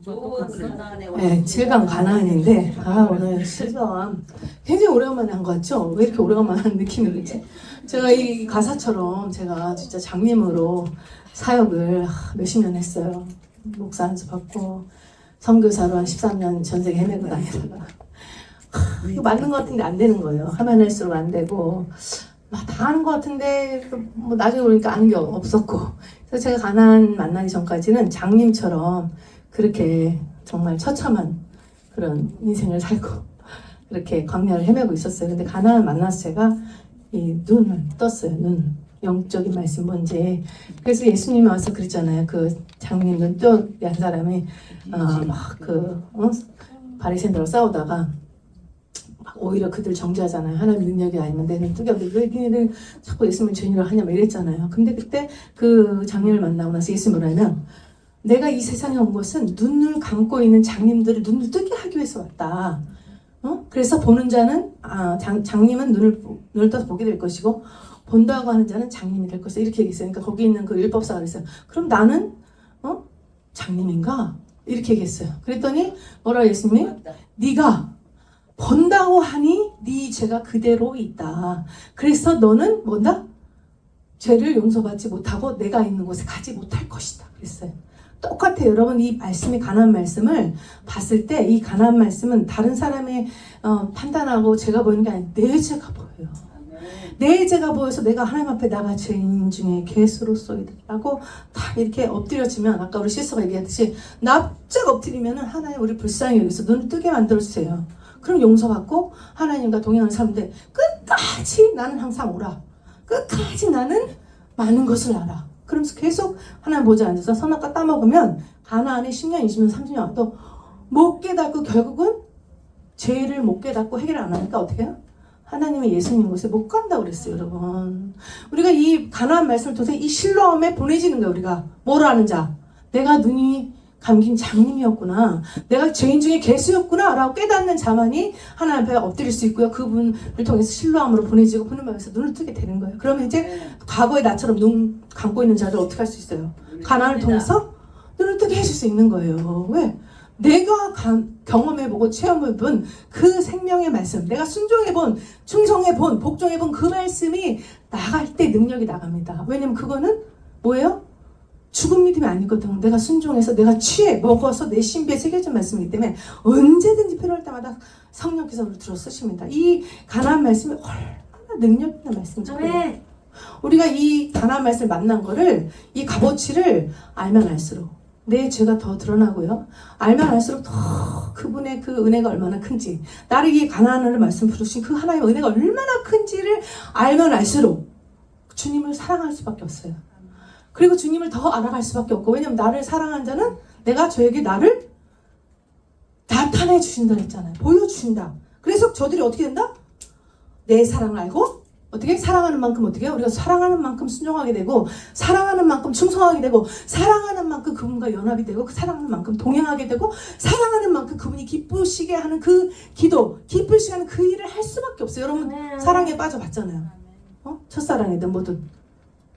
네, 7강 가나안인데 오늘 실감 굉장히 오래간만에 한 것 같죠? 왜 이렇게 오래간만에 하는 느낌이 들지? 제가 이 가사처럼 제가 진짜 장님으로 사역을 몇십 년 했어요. 목사 안수 받고 선교사로 한 13년 전 세계 헤매고 다니다가 이거 맞는 것 같은데 안 되는 거예요. 하면 할수록 안 되고 다 하는 것 같은데 뭐 나중에 보니까 아는 게 없었고, 그래서 제가 가나안 만나기 전까지는 장님처럼 그렇게 정말 처참한 그런 인생을 살고 그렇게 광야를 헤매고 있었어요. 근데 가나안 만나서 제가 이 눈을 떴어요. 눈. 영적인 말씀 뭔지. 그래서 예수님이 와서 그랬잖아요. 그 장님 눈뜨게 한 사람이 바리새인들하고 싸우다가 오히려 그들 정죄하잖아요. 하나님 능력이 아니면 내 눈 뜨게 왜 니네들 자꾸 예수님을 죄인이라고 하냐 이랬잖아요. 근데 그때 그 장님을 만나고 나서 예수님을 뭐라면, 내가 이 세상에 온 것은 눈을 감고 있는 장님들을 눈을 뜨게 하기 위해서 왔다. 그래서 보는 자는 장님은 눈을 떠서 보게 될 것이고 본다고 하는 자는 장님이 될 것이다. 이렇게 얘기했어요. 그러니까 거기 있는 그 율법사가 그랬어요. 그럼 나는 장님인가? 이렇게 얘기했어요. 그랬더니 뭐라 예수님이? 네가 본다고 하니 네 죄가 그대로 있다. 그래서 너는 뭔다? 죄를 용서받지 못하고 내가 있는 곳에 가지 못할 것이다. 그랬어요. 똑같아요. 여러분, 이 말씀이 가나안 말씀을 봤을 때 이 가나안 말씀은 다른 사람의 판단하고 죄가 보이는 게 아니라 내 죄가 보여요. 내 죄가 보여서 내가 하나님 앞에 나가 죄인 중에 괴수로서이다라고 다 이렇게 엎드려지면, 아까 우리 시스가 얘기했듯이 납작 엎드리면은 하나님 우리 불쌍히 여기서 눈을 뜨게 만들어주세요. 그럼 용서받고 하나님과 동행하는 사람인데, 끝까지 나는 항상 오라. 끝까지 나는 많은 것을 알아. 그러면서 계속 하나님 보좌에 앉아서 선악과 따먹으면 가나안에 10년, 20년, 30년 와도 못 깨닫고 결국은 죄를 못 깨닫고 해결 안 하니까 어떻게 해요? 하나님의 예수님 곳에 못 간다고 그랬어요, 여러분. 우리가 이 가나안 말씀을 통해서 이 실로암에 보내지는 거예요, 우리가. 뭐를 아는 자? 내가 눈이 감긴 장님이었구나. 내가 죄인 중에 괴수였구나. 라고 깨닫는 자만이 하나님 앞에 엎드릴 수 있고요. 그분을 통해서 실로암으로 보내지고 그분을 통해서 눈을 뜨게 되는 거예요. 그러면 이제 과거의 나처럼 눈 감고 있는 자들 어떻게 할 수 있어요? 가나안을 통해서 눈을 뜨게 해줄 수 있는 거예요. 왜? 내가 경험해보고 체험해본 그 생명의 말씀, 내가 순종해본, 충성해본, 복종해본 그 말씀이 나갈 때 능력이 나갑니다. 왜냐면 그거는 뭐예요? 죽은 믿음이 아니거든. 내가 순종해서 내가 취해 먹어서 내 신비에 새겨진 말씀이기 때문에 언제든지 필요할 때마다 성령께서 우리를 들어 쓰십니다. 이 가나안 말씀이 얼마나 능력 있는 말씀인지. 우리가 이 가나안 말씀을 만난 거를, 이 값어치를 알면 알수록 내 죄가 더 드러나고요. 알면 알수록 더 그분의 그 은혜가 얼마나 큰지, 나를 이 가나안을 말씀 부르신 그 하나님의 은혜가 얼마나 큰지를 알면 알수록 주님을 사랑할 수밖에 없어요. 그리고 주님을 더 알아갈 수밖에 없고, 왜냐면 나를 사랑한 자는 내가 저에게 나를 나타내 주신다 했잖아요. 보여주신다. 그래서 저들이 어떻게 된다? 내 사랑을 알고 어떻게? 사랑하는 만큼 어떻게 해요? 우리가 사랑하는 만큼 순종하게 되고, 사랑하는 만큼 충성하게 되고, 사랑하는 만큼 그분과 연합이 되고, 사랑하는 만큼 동행하게 되고, 사랑하는 만큼 그분이 기쁘시게 하는 그 기도, 기쁘시게 하는 그 일을 할 수밖에 없어요. 여러분, 사랑에 빠져봤잖아요. 첫사랑이든 뭐든.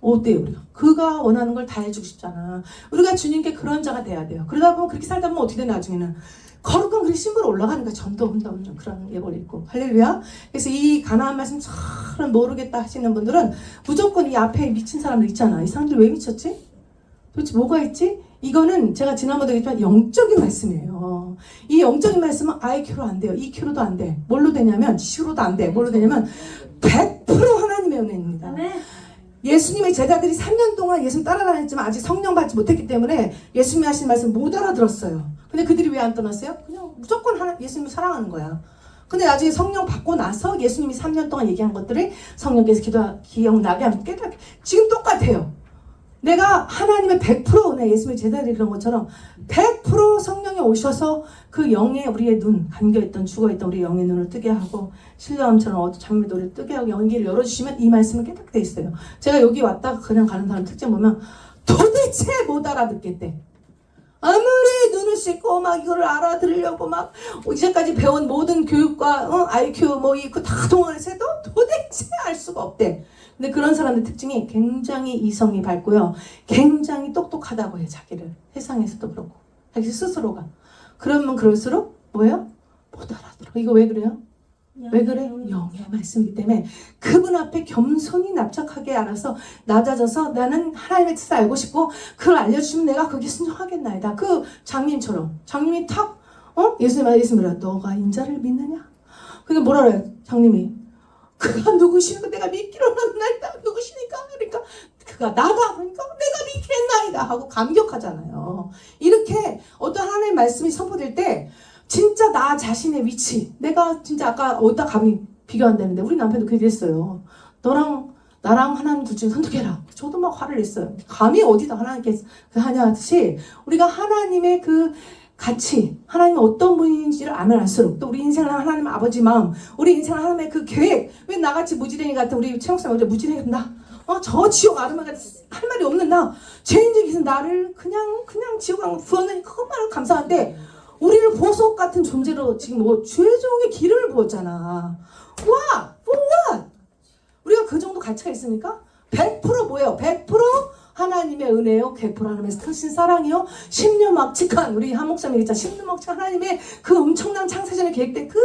어때요, 우리가? 그가 원하는 걸 다 해주고 싶잖아. 우리가 주님께 그런 자가 돼야 돼요. 그러다 보면, 그렇게 살다 보면 어떻게 돼, 나중에는? 거룩한 그리 신부로 올라가니까 점도 없는 그런 예고를 있고. 할렐루야. 그래서 이 가나안 말씀 잘 모르겠다 하시는 분들은 무조건 이 앞에 미친 사람들 있잖아. 이 사람들 왜 미쳤지? 도대체 뭐가 있지? 이거는 제가 지난번에 얘기했지만 영적인 말씀이에요. 이 영적인 말씀은 IQ로 안 돼요. EQ로도 안 돼. 뭘로 되냐면, 지식으로도 안 돼. 뭘로 되냐면 100% 하나님의 은혜입니다. 예수님의 제자들이 3년 동안 예수님 따라다녔지만 아직 성령 받지 못했기 때문에 예수님이 하신 말씀 못 알아들었어요. 근데 그들이 왜 안 떠났어요? 그냥 무조건 예수님을 사랑하는 거야. 근데 나중에 성령 받고 나서 예수님이 3년 동안 얘기한 것들을 성령께서 기억나게 하면 깨닫게. 지금 똑같아요. 내가 하나님의 100% 은혜, 예수님의 제자들이 그런 것처럼 100% 성령이 오셔서 그 영에 우리의 눈, 감겨있던 죽어있던 우리 영의 눈을 뜨게 하고, 신령함처럼 장미도를 뜨게 하고 연기를 열어주시면 이 말씀을 깨닫게 돼 있어요. 제가 여기 왔다가 그냥 가는 사람 특징 보면 도대체 못 알아듣겠대. 아무리 눈을 씻고 막 이거를 알아들으려고 막 이제까지 배운 모든 교육과 IQ 뭐 이거 다 동원해서 해도 도대체 알 수가 없대. 근데 그런 사람의 특징이 굉장히 이성이 밝고요. 굉장히 똑똑하다고 해요, 자기를. 세상에서도 그렇고. 자기 스스로가. 그러면 그럴수록 뭐예요? 못 알아들어. 이거 왜 그래요? 왜 그래? 영의 말씀이기 때문에 그분 앞에 겸손히 납작하게 알아서 낮아져서 나는 하나님의 뜻을 알고 싶고 그걸 알려주시면 내가 거기에 순종하겠나이다. 그 장님처럼 장님이 탁 예수님이라 너가 인자를 믿느냐? 그러니까 뭐라 그래요? 장님이 그가 누구시니까 내가 믿기로 하나이다. 누구시니까? 그러니까 그가 나다. 그러니까 내가 믿겠나이다 하고 감격하잖아요. 이렇게 어떤 하나님의 말씀이 선포될 때 진짜 나 자신의 위치, 내가 진짜 아까 어디다 감히 비교한다는데 우리 남편도 그렇게 됐어요. 너랑 나랑 하나님 둘 중에 선택해라. 저도 막 화를 냈어요. 감히 어디다 하나님께 하냐 하듯이 우리가 하나님의 그 가치, 하나님은 어떤 분인지를 알면 알수록 또 우리 인생을 하나님 아버지 마음, 우리 인생을 하나님의 그 계획, 왜 나같이 무지랭이 같은 우리 최목사님 어제 무지랭이 나 저 지옥 아르마가 할 말이 없는 나 죄인적인 나를 그냥 지옥 안 부었느니 그것만으로 감사한데 우리를 보석 같은 존재로 지금 죄종의 기름을 부었잖아. 와, for what? 우리가 그 정도 가치가 있습니까? 100% 뭐예요? 100% 하나님의 은혜요, 100% 하나님의 크신 사랑이요, 십년막직한 우리 한 목사님이 있잖아. 십년막직한 하나님의 그 엄청난 창세전의 계획된 그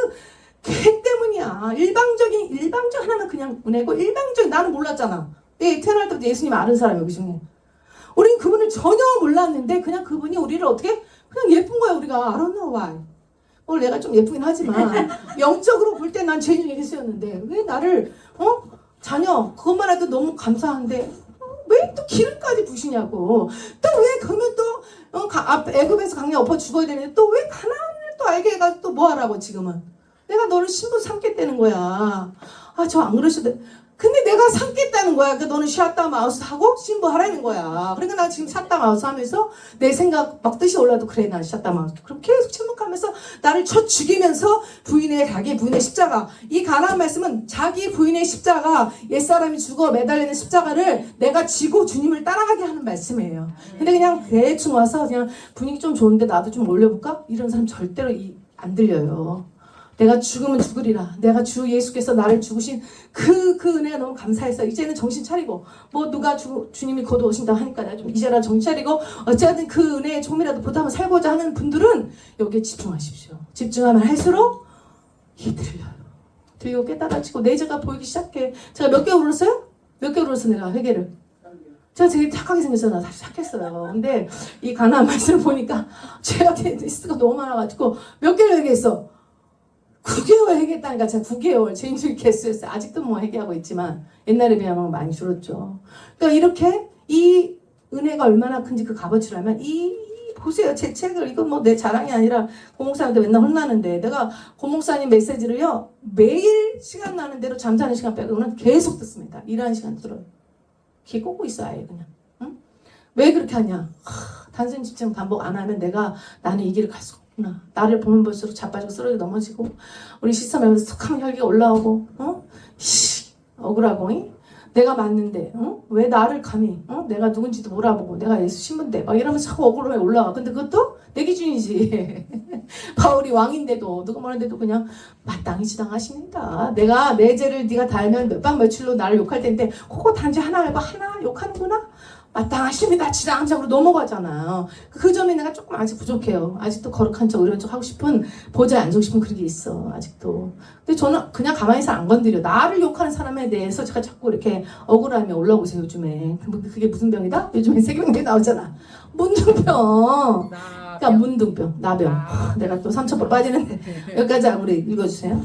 계획 때문이야. 일방적인 하나는 그냥 은혜고 일방적인 나는 몰랐잖아. 태어날 때부터 예수님 아는 사람이 여기 중에. 우린 그분을 전혀 몰랐는데 그냥 그분이 우리를 어떻게 그냥 예쁜 거야 우리가. I don't know why. 오늘 내가 좀 예쁘긴 하지만 영적으로 볼 때 난 죄인 중에 예수였는데 왜 나를 자녀 그것만 해도 너무 감사한데 왜 또 기름까지 부시냐고. 또 왜 그러면 또 애굽에서 강에 엎어 죽어야 되는데 또 왜 하나님을 또 알게 해가지고 또 뭐하라고. 지금은 내가 너를 신부 삼겠다는 거야. 저 안 그러셔도 근데 내가 삼겠다는 거야. 그러니까 너는 샷다 마우스 하고 신부하라는 거야. 그러니까 나 지금 샷다 마우스 하면서 내 생각 막 뜻이 올라도 그래 난 샷다 마우스. 그럼 계속 침묵하면서 나를 쳐 죽이면서 자기 부인의 십자가. 이 가나안 말씀은 자기 부인의 십자가, 옛사람이 죽어 매달리는 십자가를 내가 지고 주님을 따라가게 하는 말씀이에요. 근데 그냥 대충 와서 그냥 분위기 좀 좋은데 나도 좀 올려볼까? 이런 사람 절대로 안 들려요. 내가 죽으면 죽으리라. 내가 주 예수께서 나를 죽으신 그 은혜가 너무 감사해서 이제는 정신 차리고 누가 주님이 거두오신다고 하니까 내가 좀 이제라 정신 차리고 어쨌든 그 은혜에 조금이라도 보답을 살고자 하는 분들은 여기에 집중하십시오. 집중하면 할수록 들리고 깨달아지고 내재가 보이기 시작해. 제가 몇 개월 울었어요? 몇 개월 울었어 내가 회개를. 제가 되게 착하게 생겼잖아. 다시 착했어요. 근데 이 가나안 말씀을 보니까 제가 리스트가 너무 많아가지고 몇 개를 회개했어. 9개월 회개했다니까. 제가 9개월 죄인주의 개수였어요. 아직도 회개하고 있지만 옛날에 비하면 많이 줄었죠. 그러니까 이렇게 이 은혜가 얼마나 큰지 그 값어치를 알면 보세요. 제 책을 이건 내 자랑이 아니라 고목사한테 맨날 혼나는데 내가 고목사님 메시지를요 매일 시간 나는 대로 잠자는 시간 빼고는 계속 듣습니다. 일하는 시간 들어요. 귀 꽂고 있어 아예 그냥. 응? 왜 그렇게 하냐? 단순 집중 반복 안 하면 나는 이 길을 갈 수가 없구나. 나를 보면 볼수록 자빠지고 쓰러져 넘어지고 우리 시스템에 툭하면 혈기가 올라오고 억울하고 내가 맞는데 왜 나를 감히 내가 누군지도 몰라보고 내가 예수 신부인데 막 이러면서 자꾸 억울함에 올라와. 근데 그것도 내 기준이지. 바울이 왕인데도 누가 뭐라는데도 그냥 마땅히 지당하십니다. 내가 내 죄를 네가 다 알면 몇 박 며칠로 나를 욕할 텐데 그거 단지 하나 알고 하나 욕하는구나. 마땅하십니다. 지당함적으로 넘어가잖아요. 그 점에 내가 조금 아직 부족해요. 아직도 거룩한 척 의로운 척 하고 싶은 보좌에 앉고 싶은 그런 게 있어 아직도. 근데 저는 그냥 가만히 있어 안 건드려. 나를 욕하는 사람에 대해서 제가 자꾸 이렇게 억울함이 올라오고 있어요 요즘에. 그게 무슨 병이다? 요즘에 세계병이 나오잖아. 문둥병. 그러니까 문둥병, 나병. 내가 또 삼천포 빠지는데 여기까지 하고 우리 읽어주세요.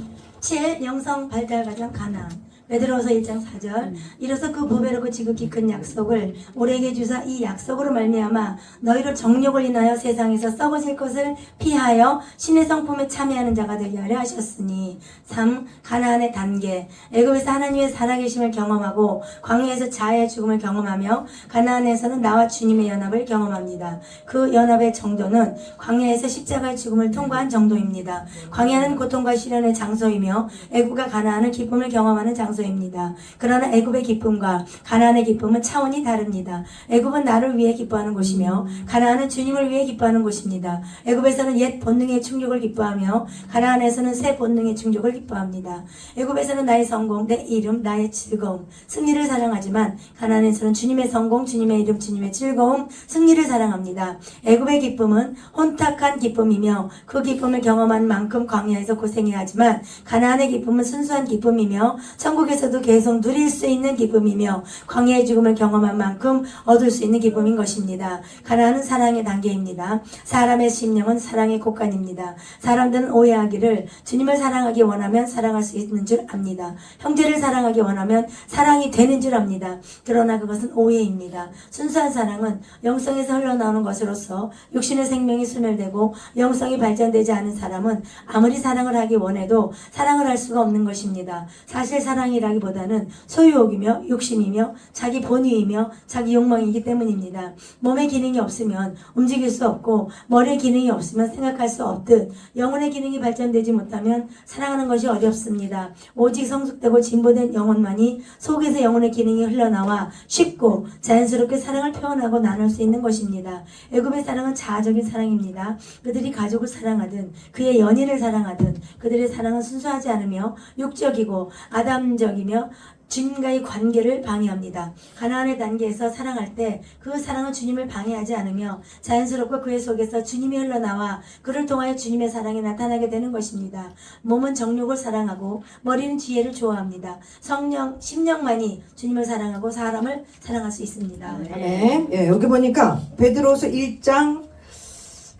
영성 발달 과정 가나안. 베드로서 1장 4절 이로써 그 보배롭고 지극히 큰 약속을 우리에게 주사 이 약속으로 말미암아 너희로 정욕을 인하여 세상에서 썩어질 것을 피하여 신의 성품에 참여하는 자가 되게 하려 하셨으니. 3. 가나안의 단계. 애굽에서 하나님의 살아계심을 경험하고 광야에서 자아의 죽음을 경험하며 가나안에서는 나와 주님의 연합을 경험합니다. 그 연합의 정도는 광야에서 십자가의 죽음을 통과한 정도입니다. 광야는 고통과 시련의 장소이며 애굽과 가나안은 기쁨을 경험하는 장소입니다. 장소입니다. 그러나 애굽의 기쁨과 가나안의 기쁨은 차원이 다릅니다. 애굽은 나를 위해 기뻐하는 곳이며 가나안은 주님을 위해 기뻐하는 곳입니다. 애굽에서는 옛 본능의 충족을 기뻐하며 가나안에서는 새 본능의 충족을 기뻐합니다. 애굽에서는 나의 성공, 내 이름, 나의 즐거움, 승리를 사랑하지만 가나안에서는 주님의 성공, 주님의 이름, 주님의 즐거움, 승리를 사랑합니다. 애굽의 기쁨은 혼탁한 기쁨이며 그 기쁨을 경험한 만큼 광야에서 고생해야 하지만 가나안의 기쁨은 순수한 기쁨이며 천국에서도 계속 누릴 수 있는 기쁨이며 광야의 죽음을 경험한 만큼 얻을 수 있는 기쁨인 것입니다. 가나안은 사랑의 단계입니다. 사람의 심령은 사랑의 곳간입니다. 사람들은 오해하기를 주님을 사랑하기 원하면 사랑할 수 있는 줄 압니다. 형제를 사랑하기 원하면 사랑이 되는 줄 압니다. 그러나 그것은 오해입니다. 순수한 사랑은 영성에서 흘러나오는 것으로서 육신의 생명이 소멸되고 영성이 발전되지 않은 사람은 아무리 사랑을 하기 원해도 사랑을 할 수가 없는 것입니다. 사실 사랑이라기보다는 소유욕이며 욕심이며 자기 본의이며 자기 욕망이기 때문입니다. 몸의 기능이 없으면 움직일 수 없고 머리의 기능이 없으면 생각할 수 없듯 영혼의 기능이 발전되지 못하면 사랑하는 것이 어렵습니다. 오직 성숙되고 진보된 영혼만이 속에서 영혼의 기능이 흘러나와 쉽고 자연스럽게 사랑을 표현하고 나눌 수 있는 것입니다. 애굽의 사랑은 자아적인 사랑입니다. 그들이 가족을 사랑하든 그의 연인을 사랑하든 그들의 사랑은 순수하지 않으며 육적이고 아담적이며 주님과의 관계를 방해합니다. 가나안의 단계에서 사랑할 때 그 사랑은 주님을 방해하지 않으며 자연스럽고 그의 속에서 주님이 흘러나와 그를 통하여 주님의 사랑이 나타나게 되는 것입니다. 몸은 정욕을 사랑하고 머리는 지혜를 좋아합니다. 성령, 심령만이 주님을 사랑하고 사람을 사랑할 수 있습니다. 네. 예, 여기 보니까 베드로서 1장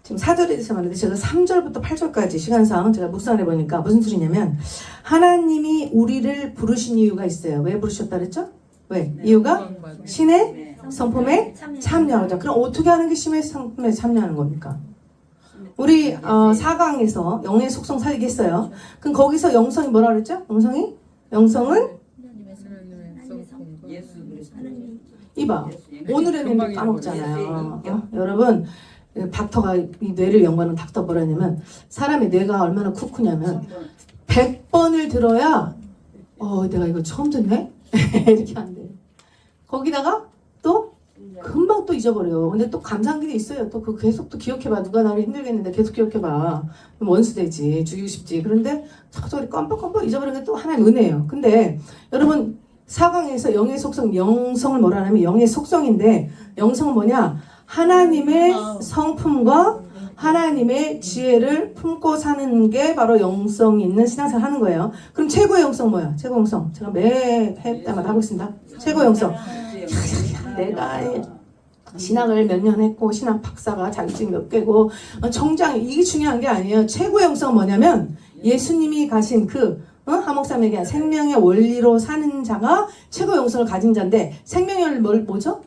지금 4절에 대해서 말하는데 제가 3절부터 8절까지 시간상 제가 묵상을 해보니까 무슨 소리냐면 하나님이 우리를 부르신 이유가 있어요. 왜 부르셨다 그랬죠? 왜? 이유가 신의 성품에 참여하자. 그럼 어떻게 하는 게 신의 성품에 참여하는 겁니까? 우리 4강에서 영의 속성 살게 했어요. 그럼 거기서 영성이 뭐라 그랬죠? 영성은 이봐. 오늘에는 까먹잖아요. 여러분 닥터가 이 뇌를 연구하는 닥터 뭐라냐면 사람의 뇌가 얼마나 쿠쿠냐면 100번을 들어야 내가 이거 처음 듣네? 이렇게 안 돼. 거기다가 또 금방 또 잊어버려요. 근데 또 감상기도 있어요. 또 그 계속 또 기억해봐. 누가 나를 힘들겠는데 계속 기억해봐. 그럼 원수되지. 죽이고 싶지. 그런데 저리 껌뻑껌뻑 잊어버리는 게 또 하나의 은혜예요. 근데 여러분 4강에서 영의 속성, 영성을 뭐라 하냐면 영의 속성인데 영성은 뭐냐? 하나님의 성품과 하나님의 지혜를 품고 사는 게 바로 영성이 있는 신앙생활 하는 거예요. 그럼 최고의 영성 뭐야? 최고 영성. 제가 매 해 때마다 하고 있습니다. 최고 영성. 내가 신학을 몇 년 했고 신학 박사가 자격증 몇 개고 정장 이게 중요한 게 아니에요. 최고 영성은 뭐냐면 예수님이 가신 하목사님 얘기한 생명의 원리로 사는 자가 최고 영성을 가진 자인데 생명의 원리 뭐죠?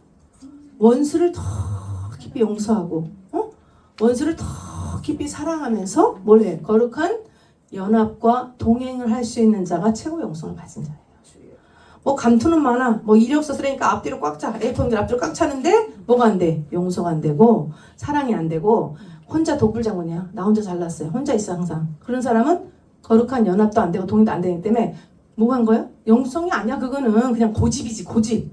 원수를 더 깊이 용서하고 원수를 더 깊이 사랑하면서 뭘 해? 거룩한 연합과 동행을 할 수 있는 자가 최고 영성을 가진 자예요. 뭐 감투는 많아. 뭐 이력서 쓰니까 앞뒤로 꽉 차. A4용지 앞뒤로 꽉 차는데 뭐가 안 돼? 용서가 안 되고 사랑이 안 되고 혼자 독불장군이야. 나 혼자 잘났어요. 혼자 있어 항상. 그런 사람은 거룩한 연합도 안 되고 동행도 안 되기 때문에 뭐가 한 거예요? 영성이 아니야. 그거는 그냥 고집이지 고집.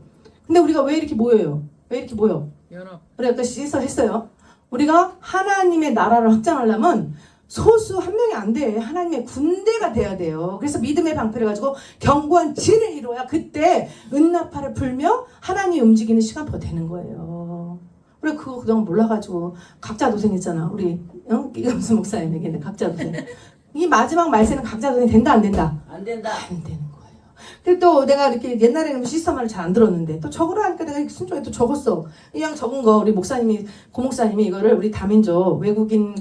근데 우리가 왜 이렇게 모여요? 왜 이렇게 모여? 연합. 우리가 아까 했어요. 우리가 하나님의 나라를 확장하려면 소수 한 명이 안 돼. 하나님의 군대가 돼야 돼요. 그래서 믿음의 방패를 가지고 견고한 진을 이루어야 그때 은나팔을 풀며 하나님이 움직이는 시간표가 되는 거예요. 우리 그거 그동안 몰라가지고 각자 도생했잖아. 우리 이감수 목사님 얘기했는데 각자 도생. 이 마지막 말세는 각자 도생 된다 안 된다? 안 된다. 안 되는 거예요. 근데 또 내가 이렇게 옛날에는 시스템을 잘 안 들었는데 또 적으라 하니까 내가 순종에 또 적었어. 이왕 적은 거 우리 목사님이 고목사님이 이거를 우리 다민족 외국인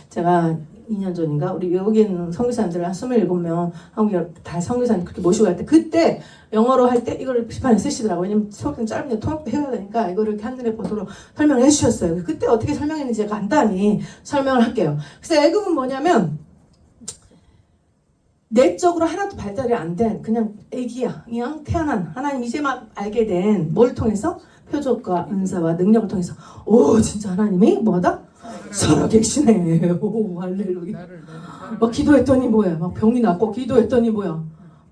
제가 2년 전인가 우리 외국인 선교사님들 한 27명 한국에 다 선교사님 그렇게 모시고 갈 때 그때 영어로 할 때 이거를 비판에 쓰시더라고요. 왜냐면 수업은 짧은데 통역도 해야 되니까 이거를 이렇게 한눈에 보도록 설명을 해주셨어요. 그때 어떻게 설명했는지 제가 간단히 설명을 할게요. 그래서 애굽은 뭐냐면 내적으로 하나도 발달이 안 된 그냥 애기야. 그냥 태어난 하나님 이제 막 알게 된 뭘 통해서? 표적과 은사와 능력을 통해서 오 진짜 하나님이 뭐하다? 살아계시네. 오 할렐루야. 막 기도했더니 뭐야? 막 병이 낫고 기도했더니 뭐야?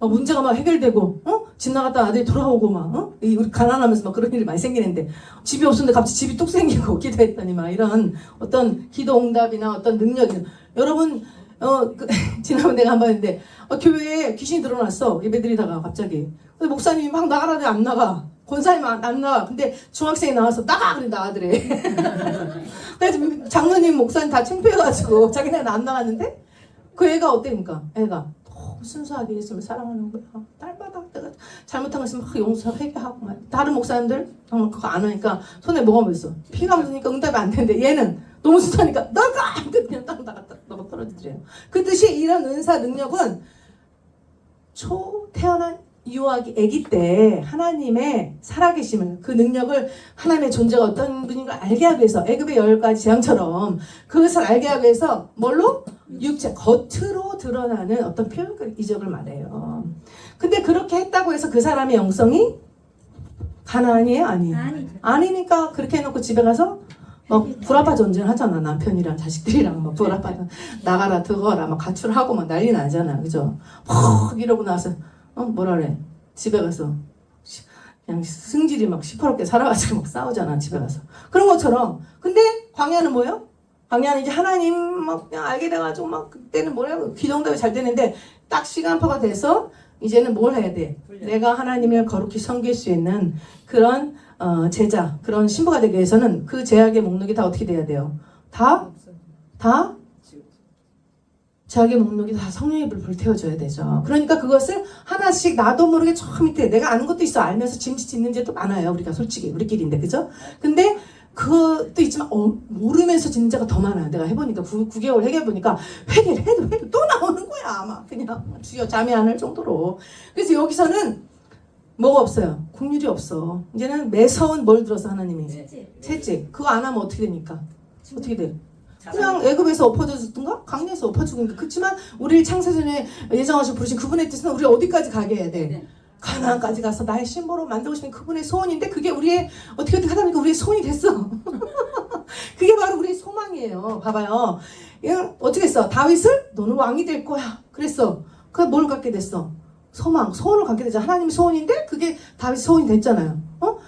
막 문제가 막 해결되고, 집 나갔다 아들이 돌아오고 막, 우리 가난하면서 막 그런 일이 많이 생기는데, 집이 없었는데 갑자기 집이 뚝 생기고 기도했더니 막 이런 어떤 기도 응답이나 어떤 능력이, 여러분, 지난번 내가 한번 했는데, 교회에 귀신이 들어놨어. 예배드리다가 갑자기. 근데 목사님이 막 나가라는데 안 나가. 권사님 안 나가. 근데 중학생이 나와서 나가! 그래, 나가더래. 그래서 장로님, 목사님 다 창피해가지고 자기네는 안 나갔는데, 그 애가 어때니까? 애가 너무 순수하게 예수님을 사랑하는 거야. 딸마다 내가 잘못한 거 있으면 막 용서 회개하고 막. 다른 목사님들 정말 그거 안 하니까 손에 뭐가 묻었어. 피가 묻으니까 응답이 안 되는데 얘는 너무 순수하니까 나가! 그냥 딱 나갔다 너가 떨어지더래요. 그 뜻이 이런 은사 능력은 태어난 유아기 아기 때 하나님의 살아계심을, 그 능력을, 하나님의 존재가 어떤 분인 걸 알게 하기 위해서, 애굽의 10가지 재앙처럼 그것을 알게 하기 위해서 뭘로? 육체, 겉으로 드러나는 어떤 표현, 이적을 말해요. 근데 그렇게 했다고 해서 그 사람의 영성이 가난이에요? 아니에요? 아니니까 그렇게 해놓고 집에 가서 막 불아파 전쟁하잖아. 남편이랑 자식들이랑 막 불아파 나가라 들어가라 막 가출하고 막 난리 나잖아. 그죠? 막 이러고 나서 뭐라 그래? 집에 가서 그냥 승질이 막 시퍼렇게 살아가지고 막 싸우잖아. 집에 가서. 그런 것처럼. 근데 광야는 뭐예요? 광야는 이제 하나님 막 그냥 알게 돼가지고 막 그때는 뭐냐고 기도응답이 잘 되는데 딱 시간표가 돼서 이제는 뭘 해야 돼? 내가 하나님을 거룩히 섬길 수 있는 그런 제자, 그런 신부가 되기 위해서는 그 제약의 목록이 다 어떻게 돼야 돼요? 다 제약의 목록이 다 성령의 불 불태워줘야 되죠. 그러니까 그것을 하나씩 나도 모르게 저 밑에 내가 아는 것도 있어. 알면서 짐짓는 죄도 많아요. 우리가 솔직히 우리끼리인데, 그죠? 근데 그것도 있지만 모르면서 짓는 죄가 더 많아요. 내가 해보니까 9개월 해보니까 회개를 해도 또 나오는 거야. 아마 그냥 주여 잠이 안 올 정도로. 그래서 여기서는 뭐가 없어요? 국률이 없어. 이제는 매서운 뭘 들어서 하나님이? 채찍. 그거 안 하면 어떻게 되니까? 어떻게 돼? 그냥 애굽에서 엎어졌던가? 강야에서 엎어지니까. 그렇지만 우리를 창세전에 예정하시고 부르신 그분의 뜻은 우리 어디까지 가게 해야 돼? 가나안까지 가서 나의 신부로 만들고 싶은 그분의 소원인데, 그게 우리의 어떻게 하다 보니까 우리의 소원이 됐어. 그게 바로 우리의 소망이에요. 봐봐요. 어떻게 했어? 다윗을 너는 왕이 될 거야. 그랬어. 그 뭘 갖게 됐어? 소원을 갖게 되죠. 하나님의 소원인데 그게 다윗 소원이 됐잖아요.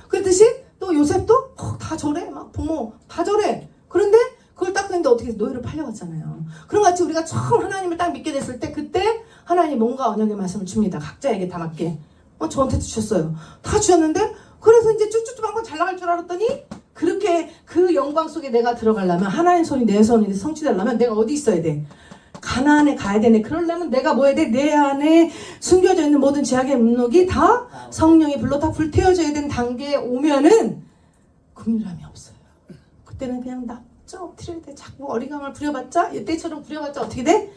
그랬듯이 또 요셉도 다 저래. 막 부모 다 저래. 그런데 그걸 딱 했는데 어떻게 노예로 팔려갔잖아요. 그런 같이 우리가 처음 하나님을 딱 믿게 됐을 때 그때 하나님 뭔가 언약의 말씀을 줍니다. 각자에게 다 맞게. 저한테도 주셨어요. 다 주셨는데 그래서 이제 쭉쭉쭉 한번 잘 나갈 줄 알았더니, 그렇게 그 영광 속에 내가 들어가려면, 하나님 손이 내 손이 성취되려면 내가 어디 있어야 돼? 가나안에 가야 되네. 그러려면 내가 뭐 해야 돼? 내 안에 숨겨져 있는 모든 제약의 목록이 다 성령의 불로 다 불태워져야 되는 단계에 오면은 긍휼함이 없어요. 그때는 그냥 납작 엎드려야 돼. 자꾸 어리광을 부려봤자, 이때처럼 부려봤자 어떻게 돼?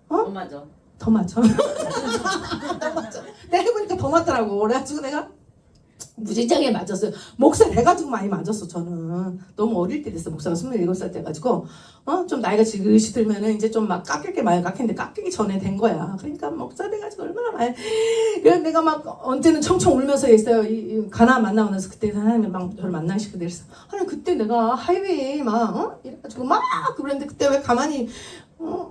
더 맞아. 더 맞아. 더 맞아. 내가 해보니까 더 맞더라고. 그래가지고 내가 무지장에 맞았어요. 목사 돼가지고 많이 맞았어. 저는 너무 어릴 때 됐어. 목사가 27살 돼가지고 좀 나이가 지그시 들면은 이제 좀 막 깎일 게 많이 깎이는데, 깎이기 전에 된 거야. 그러니까 목사 돼가지고 얼마나 많이. 그래서 내가 막 언제는 청청 울면서 했어요. 이 가나안 만나고 나서 그때 하나님이 막 저를 만나시고 그랬어. 아니 그때 내가 하이웨이에 막 이래가지고 막 그랬는데 그때 왜 가만히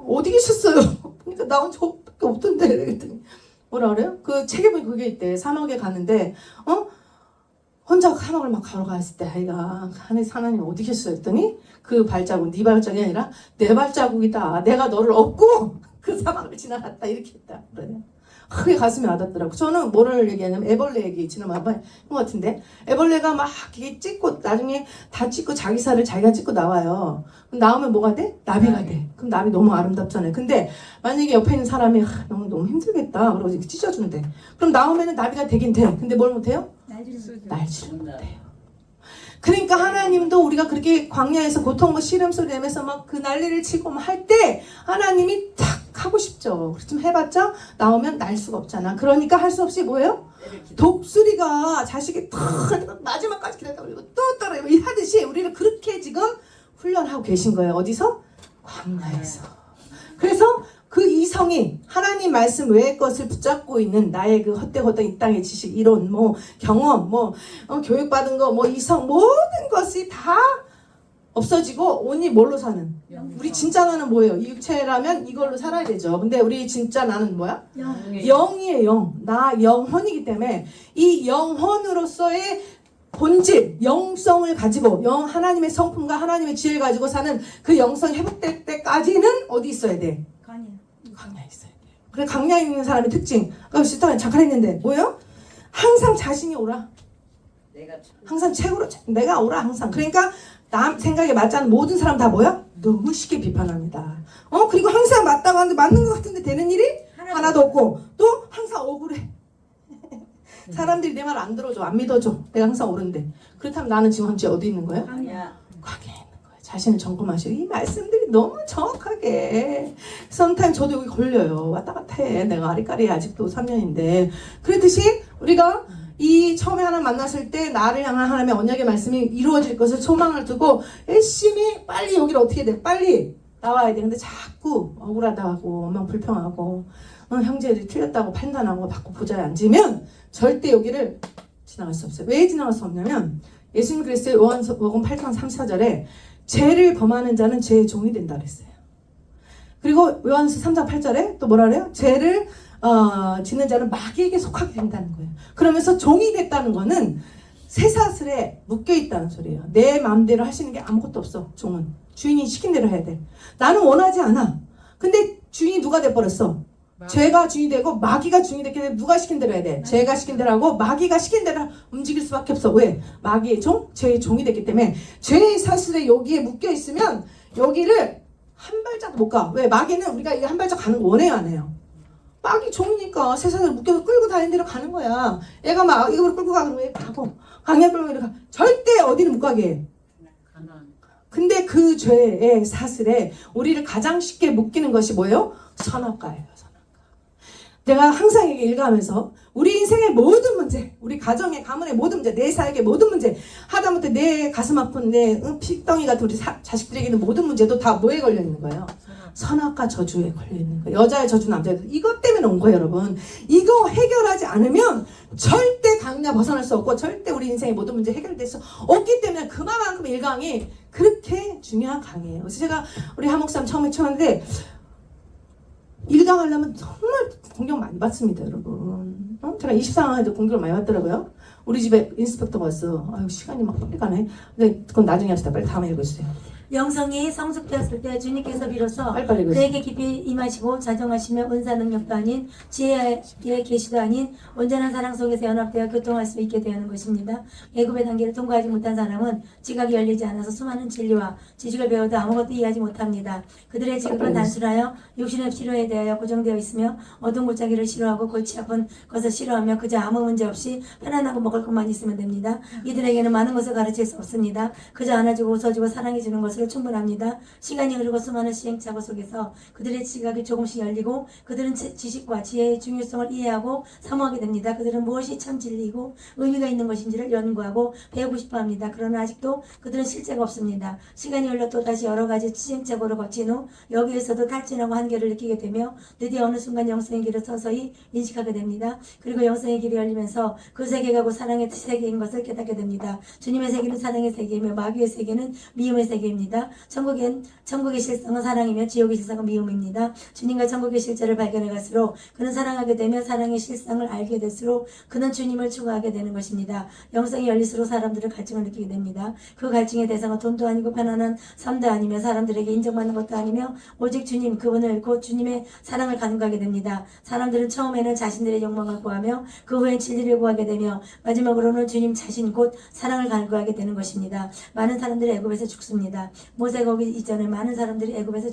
어디 계셨어요? 그러니까 나 혼자 밖에 없던데. 그랬더니 뭐라 그래요? 그 책에 보니 그게 있대. 사막에 가는데 혼자 사막을 막 걸어갔을 때 아이가 하나님 어디 계셨어요? 했더니 그 발자국, 네 발자국이 아니라 내 발자국이다. 내가 너를 업고 그 사막을 지나갔다. 이렇게 했다. 그래. 크게 가슴이 와닿더라고. 저는 뭐를 얘기하냐면 애벌레 얘기 지난번에 한번 것 같은데, 애벌레가 막 이렇게 찍고 나중에 다 찍고 자기 살을 자기가 찍고 나와요. 그럼 나오면 뭐가 돼? 나비가 돼. 그럼 나비 너무 아름답잖아요. 근데 만약에 옆에 있는 사람이 너무 힘들겠다 그러고 이렇게 찢어준대. 그럼 나오면은 나비가 되긴 돼. 근데 뭘 못해요? 날지를 못해요. 그러니까 하나님도 우리가 그렇게 광야에서 고통과 시름 소리 내면서 막 그 난리를 치고 할 때 하나님이 탁 하고 싶죠. 좀 해봤자 나오면 날 수가 없잖아. 그러니까 할 수 없이 뭐예요? 독수리가 자식이 탁 마지막까지 기다렸다 그리고 또 따라 하듯이 우리를 그렇게 지금 훈련하고 계신 거예요. 어디서? 광야에서. 그래서 그 이성이 하나님 말씀 외의 것을 붙잡고 있는 나의 그 헛되헛된 이 땅의 지식, 이론, 경험, 교육받은 거, 이성, 모든 것이 다 없어지고 온이 뭘로 사는? 우리 진짜 나는 뭐예요? 이 육체라면 이걸로 살아야 되죠. 근데 우리 진짜 나는 뭐야? 영이에요. 영. 나 영혼이기 때문에 이 영혼으로서의 본질, 영성을 가지고 하나님의 성품과 하나님의 지혜를 가지고 사는 그 영성이 회복될 때까지는 어디 있어야 돼? 강야에 있어야 돼. 그래 강야에 있는 사람의 특징. 아까 시스터가 잠깐 했는데 뭐예요? 항상 자신이 오라. 항상 최고로 내가 오라 항상. 그러니까 남 생각에 맞지 않는 모든 사람 다 뭐야? 너무 쉽게 비판합니다. 그리고 항상 맞다고 하는데 맞는 것 같은데 되는 일이 하나도 없고 또 항상 억울해. 사람들이 내 말 안 들어줘, 안 믿어줘. 내가 항상 옳은데. 그렇다면 나는 지금 현재 어디 있는 거야? 광야에 있는 거야. 자신을 점검하시고 이 말씀들이 너무 정확하게. 썸타임 저도 여기 걸려요. 왔다 갔다 해. 내가 아리까리 아직도 3년인데. 그랬듯이 우리가 이 처음에 하나님 만났을 때 나를 향한 하나님의 언약의 말씀이 이루어질 것을 소망을 두고 열심히 빨리 여기를 어떻게 돼? 빨리 나와야 돼. 근데 자꾸 억울하다고 막 불평하고 형제들이 틀렸다고 판단하고 받고 보좌에 앉으면 절대 여기를 지나갈 수 없어요. 왜 지나갈 수 없냐면 예수님 그랬어요. 요한복음 8장 34절에 죄를 범하는 자는 죄의 종이 된다 그랬어요. 그리고 요한서 3장 8절에 또 뭐라 그래요? 죄를 짓는 자는 마귀에게 속하게 된다는 거예요. 그러면서 종이 됐다는 거는 쇠사슬에 묶여있다는 소리예요. 내 마음대로 하시는 게 아무것도 없어. 종은 주인이 시킨 대로 해야 돼. 나는 원하지 않아. 근데 주인이 누가 돼버렸어? 죄가 주인이 되고 마귀가 주인이 됐기 때문에 누가 시킨 대로 해야 돼? 죄가 시킨 대로 하고 마귀가 시킨 대로 움직일 수밖에 없어. 왜? 마귀의 종? 죄의 종이 됐기 때문에 죄의 사슬에 여기에 묶여있으면 여기를 한 발짝 못 가. 왜? 마귀는 우리가 이거 한 발짝 가는 거 원해요 안 해요? 마귀 종이니까 세상을 묶여서 끌고 다니는 대로 가는 거야. 얘가 막 이걸 끌고 가 그러면 얘 가고 강약 끌고 이렇게 가. 절대 어디는 못 가게 해. 근데 그 죄의 사슬에 우리를 가장 쉽게 묶이는 것이 뭐예요? 선악과예요. 선악과. 내가 항상 이게 읽어가면서 우리 인생의 모든 문제, 우리 가정의 가문의 모든 문제, 내 사역의 모든 문제, 하다못해 내 가슴 아픈 내 피덩이 같은 우리 자식들에게 있는 모든 문제도 다 뭐에 걸려 있는 거예요? 선악과 저주에 걸려있는 거예요. 여자의 저주, 남자의 저주. 이것 때문에 온 거예요, 여러분. 이거 해결하지 않으면 절대 강야 벗어날 수 없고 절대 우리 인생의 모든 문제 해결될 수 없기 때문에 그만큼 일강이 그렇게 중요한 강이에요. 그래서 제가 우리 하목사님 처음에 쳐는데 일강 하려면 정말 공격 많이 받습니다, 여러분. 제가 24강에도 공격을 많이 받더라고요. 우리 집에 인스펙터가 왔어. 아유, 시간이 막 빨리 가네. 근데 그건 나중에 합시다. 빨리 다음에 읽어주세요. 영성이 성숙되었을 때 주님께서 비로소 빨리빨리 그에게 깊이 임하시고 자정하시며 은사 능력도 아닌 지혜의 계시도 아닌 온전한 사랑 속에서 연합되어 교통할 수 있게 되는 것입니다. 애굽의 단계를 통과하지 못한 사람은 지각이 열리지 않아서 수많은 진리와 지식을 배워도 아무것도 이해하지 못합니다. 그들의 지각은 단순하여 육신의 필요에 대하여 고정되어 있으며 어두운 골짜기를 싫어하고 골치 아픈 것을 싫어하며 그저 아무 문제 없이 편안하고 먹을 것만 있으면 됩니다. 이들에게는 많은 것을 가르칠 수 없습니다. 그저 안아주고 웃어주고 사랑해주는 것을 충분합니다. 시간이 흐르고 수많은 시행착오 속에서 그들의 지각이 조금씩 열리고 그들은 지식과 지혜의 중요성을 이해하고 사모하게 됩니다. 그들은 무엇이 참 진리이고 의미가 있는 것인지를 연구하고 배우고 싶어합니다. 그러나 아직도 그들은 실제가 없습니다. 시간이 흘러 또다시 여러 가지 시행착오를 거친 후 여기에서도 탈진하고 한계를 느끼게 되며 드디어 어느 순간 영성의 길을 서서히 인식하게 됩니다. 그리고 영성의 길이 열리면서 그 세계가 곧 사랑의 세계인 것을 깨닫게 됩니다. 주님의 세계는 사랑의 세계이며 마귀의 세계는 미움의 세계입니다. 천국의 실상은 사랑이며 지옥의 실상은 미움입니다. 주님과 천국의 실제를 발견해 갈수록 그는 사랑하게 되며 사랑의 실상을 알게 될수록 그는 주님을 추구하게 되는 것입니다. 영성이 열릴수록 사람들은 갈증을 느끼게 됩니다. 그 갈증의 대상은 돈도 아니고 편안한 삶도 아니며 사람들에게 인정받는 것도 아니며 오직 주님, 그분을 곧 주님의 사랑을 간구하게 됩니다. 사람들은 처음에는 자신들의 욕망을 구하며 그 후엔 진리를 구하게 되며 마지막으로는 주님 자신 곧 사랑을 간구하게 되는 것입니다. 많은 사람들이 애굽에서 죽습니다. 모세가 오기 이전에 많은 사람들이 애굽에서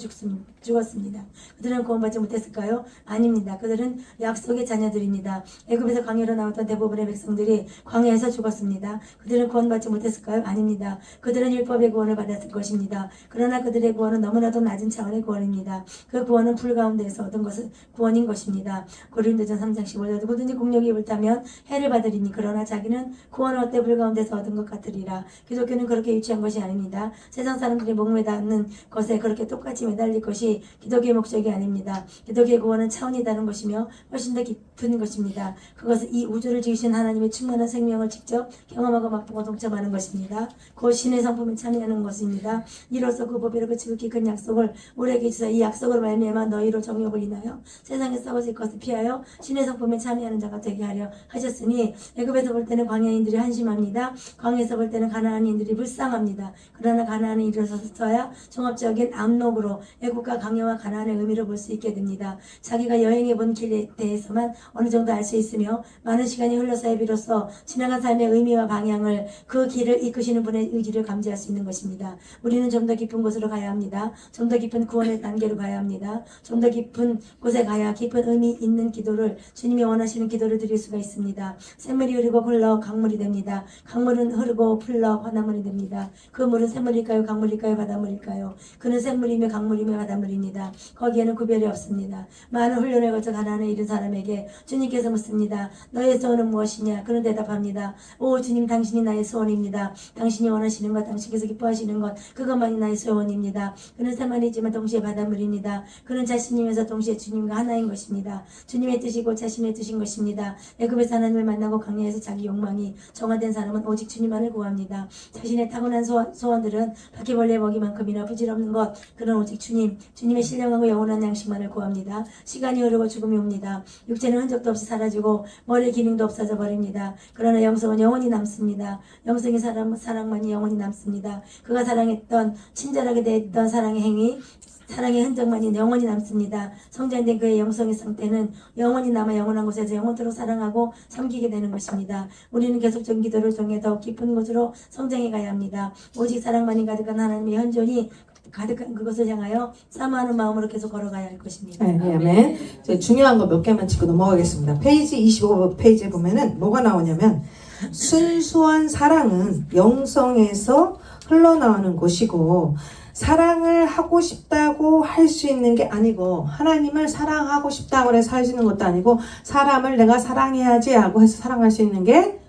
죽었습니다. 그들은 구원받지 못했을까요? 아닙니다. 그들은 약속의 자녀들입니다. 애굽에서 광야로 나왔던 대부분의 백성들이 광야에서 죽었습니다. 그들은 구원받지 못했을까요? 아닙니다. 그들은 율법의 구원을 받았을 것입니다. 그러나 그들의 구원은 너무나도 낮은 차원의 구원입니다. 그 구원은 불 가운데에서 얻은 것은 구원인 것입니다. 고린도전 3장 15절 누구든지 공력이 불타면 해를 받으리니 그러나 자기는 구원을 얻되 불 가운데서 얻은 것 같으리라. 기독교는 그렇게 유치한 것이 아닙니다. 세상 사람 사람들이 목매닿는 것에 그렇게 똑같이 매달릴 것이 기독교의 목적이 아닙니다. 기독교의 구원은 차원이 다른 것이며 훨씬 더 깊은 것입니다. 그것은 이 우주를 지으신 하나님의 충만한 생명을 직접 경험하고 맛보고 동참하는 것입니다. 곧 신의 성품에 참여하는 것입니다. 이로써 그 보배로 그 지극히 큰 약속을 우리에게 주사 이 약속을 말미암아 너희로 정욕을 인하여 세상에 썩어질 것을 피하여 신의 성품에 참여하는 자가 되게 하려 하셨으니 애굽에서 볼 때는 광야인들이 한심합니다. 광야에서 볼 때는 가나안인들이 불쌍합니다. 그러나 가나안에 이르러서야 종합적인 암록으로 애국과 강야와 가나안의 의미를 볼 수 있게 됩니다. 자기가 여행해 본 길에 대해서만 어느 정도 알 수 있으며 많은 시간이 흘러서야 비로소 지나간 삶의 의미와 방향을 그 길을 이끄시는 분의 의지를 감지할 수 있는 것입니다. 우리는 좀 더 깊은 곳으로 가야 합니다. 좀 더 깊은 구원의 단계로 가야 합니다. 좀 더 깊은 곳에 가야 깊은 의미 있는 기도를 주님이 원하시는 기도를 드릴 수가 있습니다. 샘물이 흐르고 흘러 강물이 됩니다. 강물은 흐르고 흘러 바닷물이 됩니다. 그 물은 샘물일까요? 강물일까요? 바닷물일까요? 그는 샘물이며 강물이며 바닷물입니다. 거기에는 구별이 없습니다. 많은 훈련을 거쳐 가나안에 이른 사람에게 주님께서 묻습니다. 너의 소원은 무엇이냐? 그는 대답합니다. 오 주님, 당신이 나의 소원입니다. 당신이 원하시는 것, 당신께서 기뻐하시는 것, 그것만이 나의 소원입니다. 그는 새만이지만 동시에 바닷물입니다. 그는 자신이면서 동시에 주님과 하나인 것입니다. 주님의 뜻이고 자신의 뜻인 것입니다. 애굽에서 하나님을 만나고 광야에서 자기 욕망이 정화된 사람은 오직 주님만을 구합니다. 자신의 타고난 소원들은 바퀴벌레 먹이만큼이나 부질없는 것, 그는 오직 주님의 신령하고 영원한 양식만을 구합니다. 시간이 흐르고 죽음이 옵니다. 육체는 흔적도 없이 사라지고 머리의 기능도 없어져 버립니다. 그러나 영성은 영원히 남습니다. 영성의 사랑만이 영원히 남습니다. 그가 사랑했던, 친절하게 대했던 사랑의 행위, 사랑의 흔적만이 영원히 남습니다. 성장된 그의 영성의 상태는 영원히 남아 영원한 곳에서 영원토록 사랑하고 섬기게 되는 것입니다. 우리는 계속적인 기도를 통해 더욱 깊은 곳으로 성장해 가야 합니다. 오직 사랑만이 가득한 하나님의 현존이 가득한 그것을 향하여 사모하는 마음으로 계속 걸어가야 할 것입니다. 네, 아멘. 이제 중요한 거 몇 개만 짚고 넘어가겠습니다. 페이지 25페이지에 보면은 뭐가 나오냐면 순수한 사랑은 영성에서 흘러나오는 것이고 사랑을 하고 싶다고 할 수 있는 게 아니고 하나님을 사랑하고 싶다고 해서 할 수 있는 것도 아니고 사람을 내가 사랑해야지 하고 해서 사랑할 수 있는 게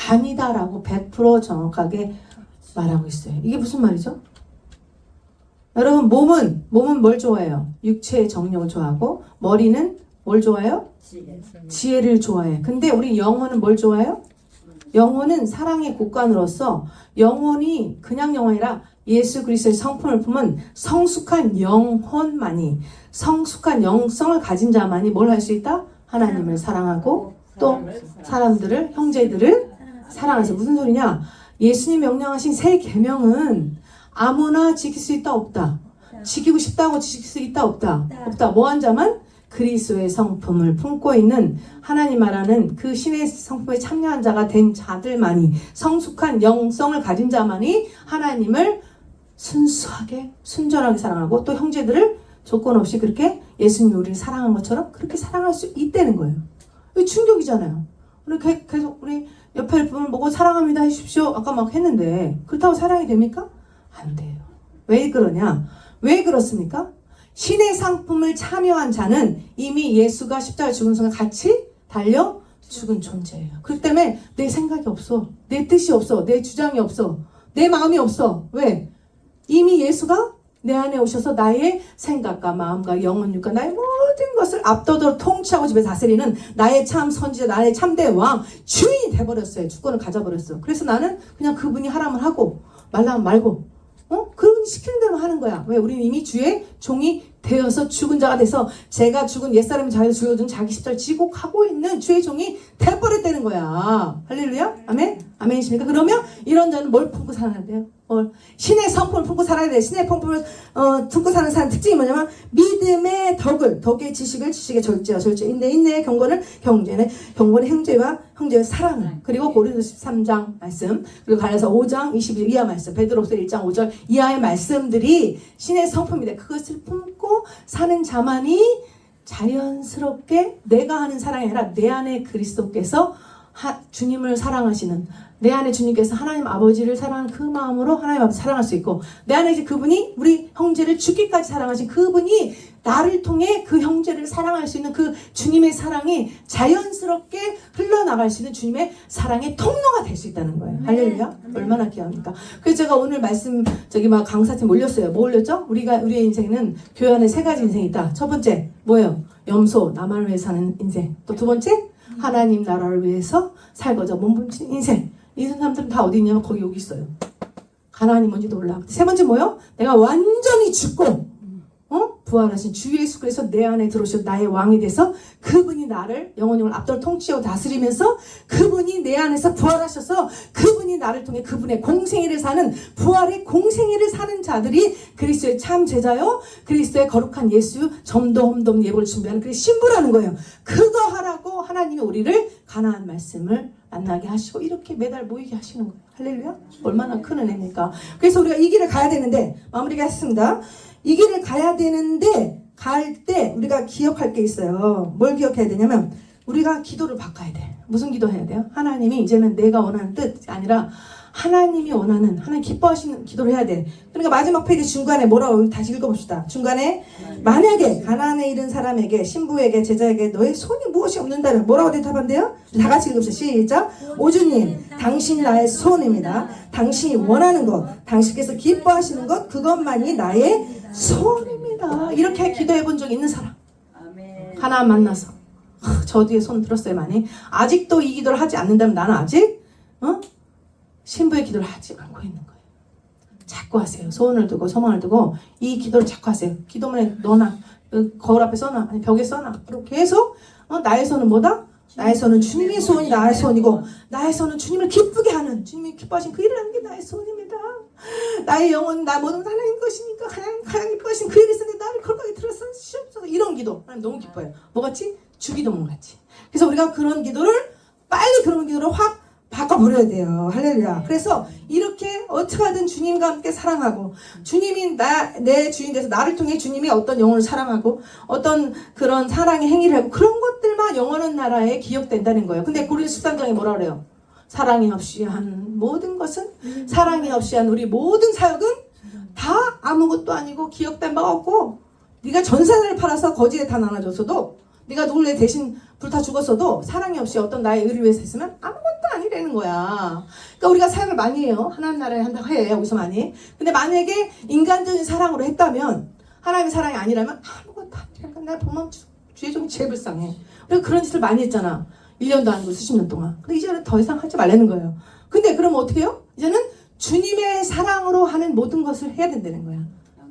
아니다라고 100% 정확하게 말하고 있어요. 이게 무슨 말이죠? 여러분 몸은 뭘 좋아해요? 육체의 정욕을 좋아하고 머리는 뭘 좋아해요? 지혜를 좋아해. 근데 우리 영혼은 뭘 좋아해요? 영혼은 사랑의 곳간으로서 영혼이 그냥 영혼이라 예수 그리스도의 성품을 품은 성숙한 영혼만이 성숙한 영성을 가진 자만이 뭘 할 수 있다? 하나님을 사랑하고 또 사람들을 형제들을 사랑해서 무슨 소리냐? 예수님 명령하신 새 계명은 아무나 지킬 수 있다 없다. 지키고 싶다고 지킬 수 있다 없다. 없다. 뭐한 자만 그리스도의 성품을 품고 있는 하나님 말하는 그 신의 성품에 참여한 자가 된 자들만이 성숙한 영성을 가진 자만이 하나님을 순수하게 순전하게 사랑하고 또 형제들을 조건 없이 그렇게 예수님이 우리를 사랑한 것처럼 그렇게 사랑할 수 있다는 거예요. 이거 충격이잖아요. 우리 계속 우리 옆에 분을 보고 사랑합니다 해주십시오. 아까 막 했는데 그렇다고 사랑이 됩니까? 안 돼요. 왜 그러냐? 왜 그렇습니까? 신의 상품을 참여한 자는 이미 예수가 십자가에 죽은 순간 같이 달려 죽은 존재예요. 그렇기 때문에 내 생각이 없어. 내 뜻이 없어. 내 주장이 없어. 내 마음이 없어. 왜? 이미 예수가 내 안에 오셔서 나의 생각과 마음과 영혼, 육과 나의 모든 것을 압도적으로 통치하고 집에 다스리는 나의 참 선지자, 나의 참대 왕, 주인이 돼버렸어요. 주권을 가져버렸어. 그래서 나는 그냥 그분이 하라면 하고 말라면 말고 그분이 시키는 대로 하는 거야. 왜? 우리는 이미 주의 종이 되어서 죽은 자가 돼서 제가 죽은 옛사람이 자기를 죽여준 자기 십자를 지고 가고 있는 주의 종이 돼버렸다는 거야. 할렐루야? 아멘? 아멘이십니까? 그러면 이런 자는 뭘 품고 살아야 돼요? 신의 성품을 품고 살아야 돼. 신의 성품을 품고 사는 사람 특징이 뭐냐면 믿음의 덕의 지식의 절제와 인내의 경건을 경건의 형제의 사랑을 그리고 고린도서 13장 말씀 그리고 갈라디아서 5장 22절 이하 말씀 베드로서 1장 5절 이하의 말씀들이 신의 성품이다. 그것을 품고 사는 자만이 자연스럽게 내가 하는 사랑이 아니라 내 안에 그리스도께서 주님을 사랑하시는 내 안에 주님께서 하나님 아버지를 사랑하는 그 마음으로 하나님 아버지 사랑할 수 있고 내 안에 이제 그분이 우리 형제를 죽기까지 사랑하신 그분이 나를 통해 그 형제를 사랑할 수 있는 그 주님의 사랑이 자연스럽게 흘러나갈 수 있는 주님의 사랑의 통로가 될 수 있다는 거예요. 할렐루야. 얼마나 귀합니까? 그래서 제가 오늘 말씀 막 강사팀 올렸어요. 뭐 올렸죠? 우리의 인생은 교회 안에 3가지 인생이 있다. 첫 번째 뭐예요? 염소 나만을 위해 사는 인생. 또 두 번째 하나님 나라를 위해서 살고자 몸부림 인생. 이 사람들은 다 어디 있냐면 거기 여기 있어요. 가나안이 뭔지도 몰라. 세 번째 뭐요? 내가 완전히 죽고 부활하신 주 예수 그리스도 내 안에 들어오셔서 나의 왕이 돼서 그분이 나를 영원히 앞뒤로 통치하고 다스리면서 그분이 내 안에서 부활하셔서 그분이 나를 통해 그분의 공생애를 사는 부활의 공생애를 사는 자들이 그리스도의 참 제자요 그리스도의 거룩한 예수 점도 홈돔 예보를 준비하는 그 신부라는 거예요. 그거 하라고 하나님이 우리를 가나안 말씀을 만나게 하시고 이렇게 매달 모이게 하시는 거예요. 할렐루야. 얼마나 큰 은혜입니까? 그래서 우리가 이 길을 가야 되는데 마무리가 했습니다. 이 길을 가야 되는데 갈 때 우리가 기억할 게 있어요. 뭘 기억해야 되냐면 우리가 기도를 바꿔야 돼. 무슨 기도 해야 돼요? 하나님이 이제는 내가 원하는 뜻이 아니라 하나님이 원하는 하나님 기뻐하시는 기도를 해야 돼. 그러니까 마지막 페이지 중간에 뭐라고 다시 읽어봅시다. 중간에 만약에 가나안에 이른 사람에게 신부에게 제자에게 너의 손이 무엇이 없는다면 뭐라고 대답한대요? 다 같이 읽읍시다. 시작. 오주님 당신이 나의 손입니다. 당신이 원하는 것 당신께서 기뻐하시는 것 그것만이 나의 손입니다. 이렇게 기도해 본 적 있는 사람? 가나안 만나서 저 뒤에 손 들었어요 많이. 아직도 이 기도를 하지 않는다면 나는 아직 신부의 기도를 하지 않고 있는 거예요. 자꾸 하세요. 소원을 두고 소망을 두고 이 기도를 자꾸 하세요. 기도문에 넣어놔. 거울 앞에 써놔. 아니 벽에 써놔. 그렇게 계속 나의 손은 뭐다? 나의 손은 주님의 손이 나의 손이고 나의 손은 주님을 기쁘게 하는 주님이 기뻐하신 그 일을 하는 게 나의 손입니다. 나의 영혼 나 모든 하나님 것이니까 가장 기뻐하신 그 일이 있었는데 나를 거룩하게 들어서 시옵소서. 이런 기도 하나님 너무 기뻐요. 뭐같이? 주기도문 같이. 그래서 우리가 그런 기도를 빨리 그런 기도를 확 바꿔버려야 돼요. 할렐루야. 그래서 이렇게 어떻게 하든 주님과 함께 사랑하고 주님이 내 주인 돼서 나를 통해 주님이 어떤 영혼을 사랑하고 어떤 그런 사랑의 행위를 하고 그런 것들만 영원한 나라에 기억된다는 거예요. 근데 고린도 13장에 뭐라 그래요? 사랑이 없이 한 모든 것은 사랑이 없이 한 우리 모든 사역은 다 아무것도 아니고 기억된 바가 없고 네가 전세를 팔아서 거지에 다 나눠줬어도 네가 누굴 내 대신 불타 죽었어도 사랑이 없이 어떤 나의 의를 위해서 했으면 아무것도 아니라는 거야. 그러니까 우리가 사역을 많이 해요. 하나님 나라에 한다고 해. 여기서 많이. 근데 만약에 인간적인 사랑으로 했다면 하나님의 사랑이 아니라면 아무것도 아니라니까. 나 보면 주의 종이 제일 불쌍해. 우리가 그런 짓을 많이 했잖아. 1년도 아니고 수십 년 동안. 근데 이제는 더 이상 하지 말라는 거예요. 근데 그럼 어떻게 해요? 이제는 주님의 사랑으로 하는 모든 것을 해야 된다는 거야.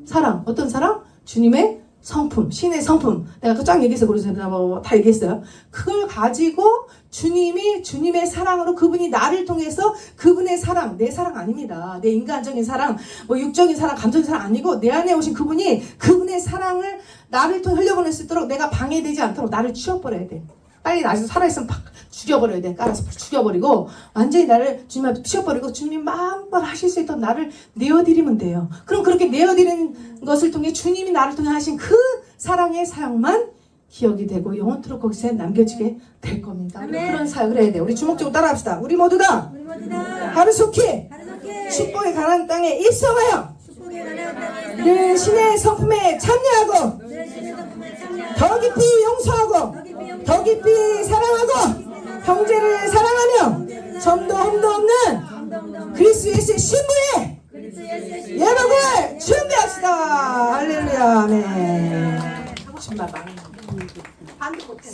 사랑. 어떤 사랑? 주님의 성품, 신의 성품. 내가 그 쫙 얘기했어요. 그래서 다 얘기했어요. 그걸 가지고 주님이 주님의 사랑으로 그분이 나를 통해서 그분의 사랑, 내 사랑 아닙니다. 내 인간적인 사랑, 육적인 사랑, 감정적인 사랑 아니고 내 안에 오신 그분이 그분의 사랑을 나를 통해 흘려보낼 수 있도록 내가 방해되지 않도록 나를 치워버려야 돼. 빨리 아직도 살아있으면 팍 죽여버려야 돼. 깔아서 죽여버리고 완전히 나를 주님 앞에 치워버리고 주님 마음껏 하실 수 있도록 나를 내어드리면 돼요. 그럼 그렇게 내어드리는 것을 통해 주님이 나를 통해 하신 그 사랑의 사역만 기억이 되고 영원토록 거기서 남겨지게 될 겁니다. 우리 그런 사역을 해야 돼요. 우리 주목적으로 따라합시다. 우리 모두 다 하루속히 축복의 가나안 땅에 입성하여 늘 신의 성품에 참여하고 더 깊이 용서하고 더 깊이 사랑하고 형제를 사랑하며 점도 험도 없는 그리스도 예수의 신부의 예복을 준비합시다. 할렐루야. 아멘. 하고 싶은 말 많이. 반도 못해.